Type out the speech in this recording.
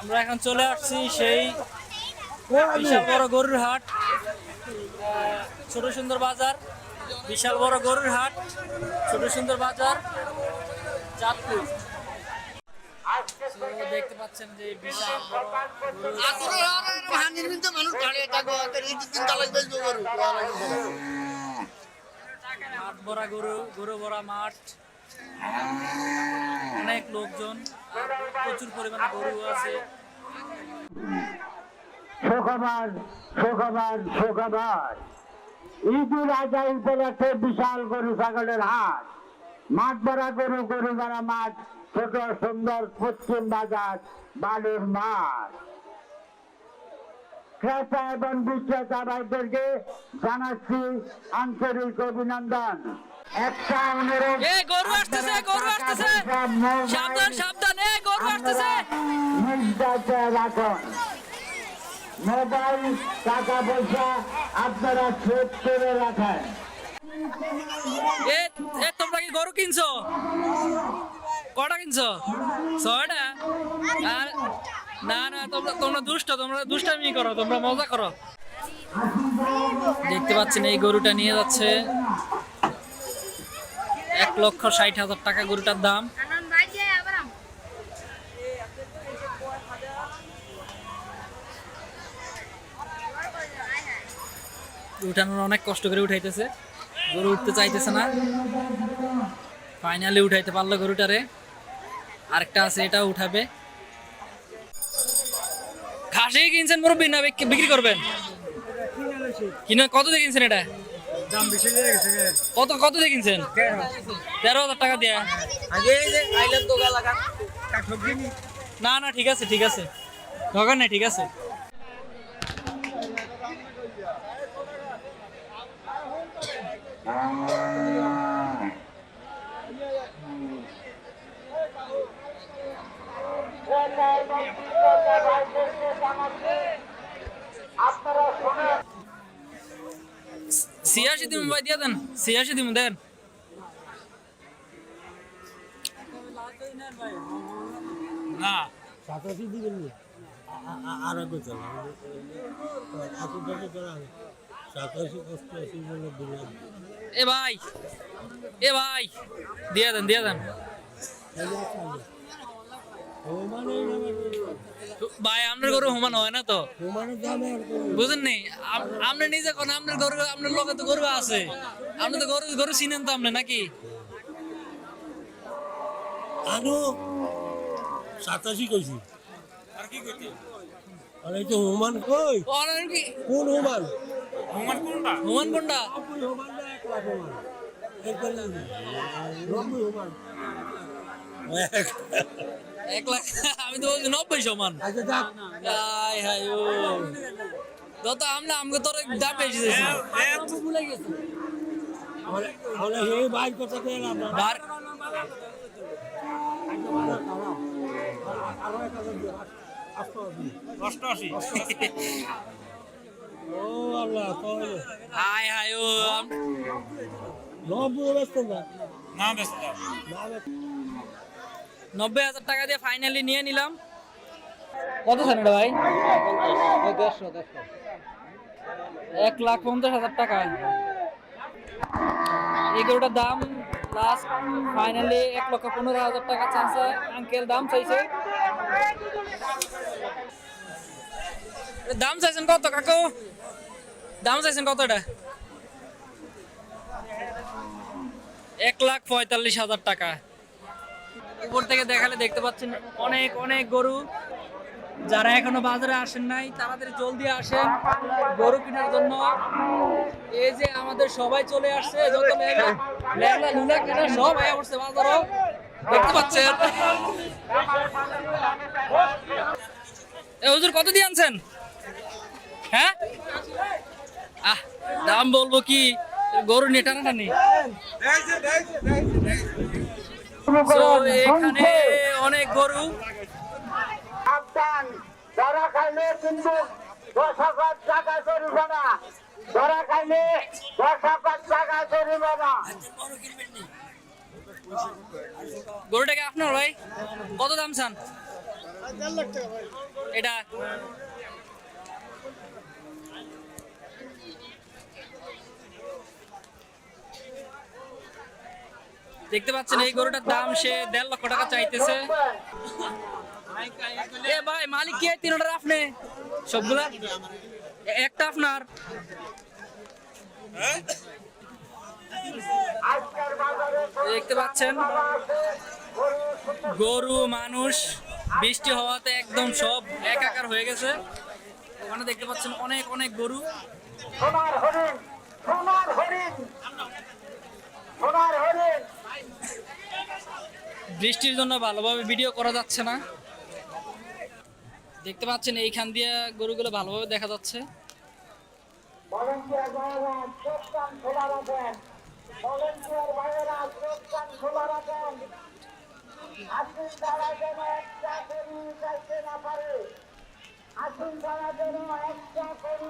আমরা এখন চলে আসছি সেই বিশাল বড় গরুর হাট, ছোট সুন্দর বাজার। বিশাল বড় গরুর হাট, ছোট সুন্দর বাজার, চাঁদপুর। দেখতে পাচ্ছেন যে বিশাল মাঠ ভরা গরু, গরু ভরা মাঠ, অনেক লোকজন, প্রচুর পরিমাণে গরু আছে। সুখবর সুখবর সুখবর, ঈদুল আজহা উপলক্ষে বিশাল গরু ছাগলের হাট, মাঠ ভরা গরু, গরু ভরা মাঠ, ছোট সুন্দর পশ্চিম বাজার, বালুর মাঠ। ক্রেতা এবং বিক্রেতা ভাইদেরকে জানাচ্ছি আন্তরিক অভিনন্দন। একটা অনুরোধ, গরু আসতেছে, গরু আসতেছে, সাবধান সাবধান, গরু আসতেছে। নির্যাতে রাখুন, মোবাইল টাকা পয়সা আপনারা সেভ করে রাখেন। তোমরা কি গরু কিনছো? কটা কিনছো? 6টা? আর না না, তোমরা দুষ্টামি করো, তোমরা মজা করো। দেখতে পাচ্ছেন এই গরুটা নিয়ে যাচ্ছে 1,60,000 টাকা গরুটার দাম। উঠানোর অনেক কষ্ট করে উঠাইতেছে, গরু উঠতে চাইতেছে না, ফাইনালি উঠাইতে পারলো গরুটারে। আরেকটা আছে, এটা উঠাবে। খাসি কিনছেন মুরব্বী না বিক্রি করবেন? কিনে কত দিয়ে কিনছেন? এটা কত দিয়ে কিনছেন? 13,000 টাকা দিয়ে। না না, ঠিক আছে ঠিক আছে, দরকার নেই, ঠিক আছে। ছিয়াশি দিন ভাই দিয়ে দেন, 86 দিন দেন। না 87 দিবেন না, আর আগে চলা 87 বলে দিলাম। এ ভাই দিয়ে দেন দিয়ে দেন ভাই। আপনার গরু হুমান হয় না তো, বুঝেন নি? আপনি নিজে কোন আপনার গরু, আপনার লোকে তো গরু আছে, আপনি তো গরু চিনেন তো আপনি নাকি? আরো 87 কইছি। আর কি কইতে? আরে তো হুমান কই? আর কি কোন হুমান? হুমান কোনটা? হুমান কোনটা? হুমান না, 1 লাখ হুমান। একবার রবি হুমান 1 লাখ? আমি তো বলছি 90 সমান। আচ্ছা যাক, হাই হাই ও যত আমরা আমগো তোর দাম বেশি দিছি। ভুলে গেছি আমরা এই বাইর কথা কইলাম না। বার আরো 1000 দিও, 88। ও আল্লাহ, তাহলে হাই হাই ও নব্বই ব্যস্ত না, না ব্যস্ত। না 90,000 টাকা দিয়ে ফাইনালি নিয়ে নিলাম। কত ছিল এটা ভাই? 1,50,000 টাকা। এই গরুটার দাম লাস্ট ফাইনালি 1,15,000 টাকা চাইছে আঙ্কেল, দাম চাইছে। দাম চাইছেন কত কাকু? দাম চাইছেন কত? এটা 1,45,000 টাকা। উপর থেকে দেখালে দেখতে পাচ্ছেন অনেক অনেক গরু। যারা এখনো বাজারে আসেন নাই তাড়াতাড়ি জলদি আসেন গরু কেনার জন্য। এই যে আমাদের সবাই চলে আসছে, যত লেলা লুলা কেনা সব আয়া পড়ছে বাজারও, দেখতে পাচ্ছেন। হুজুর কত দিয়ে আনছেন? হ্যাঁ দাম বলবো কি, গরু নিয়ে টানাটানি। এখানে অনেক গরু। ধরা খাইলে কিন্তু 10,000 টাকা জরিমানা, ধরা খাইলে 10,000 টাকা জরিমানা। গরুটাকে আপনার ভাই কত দাম চান? এটা দেখতে পাচ্ছেন এই গরুটার দাম সে 1.5 লক্ষ টাকা চাইতেছে। এ ভাই মালিক কে? 3টা আপনি সবগুলা একটা আপনার? দেখতে পাচ্ছেন গরু মানুষ বৃষ্টি হওয়াতে একদম সব একাকার হয়ে গেছে। ওখানে দেখতে পাচ্ছেন অনেক অনেক গরু। সোনার হরিণ, সোনার হরিণ, সোনার হরিণ। বৃষ্টির জন্য ভালোভাবে ভিডিও করা যাচ্ছে না। দেখতে পাচ্ছেন এইখান দিয়ে গরুগুলো ভালোভাবে দেখা যাচ্ছে। ভলেন্টিয়ার ভাইয়েরা চোখ কান খোলা রাখেন, ভলেন্টিয়ার ভাইয়েরা চোখ কান খোলা রাখেন। আসুন তারা যেন একটা গরু চাইতে না পারে, আসুন তারা যেন একটা গরু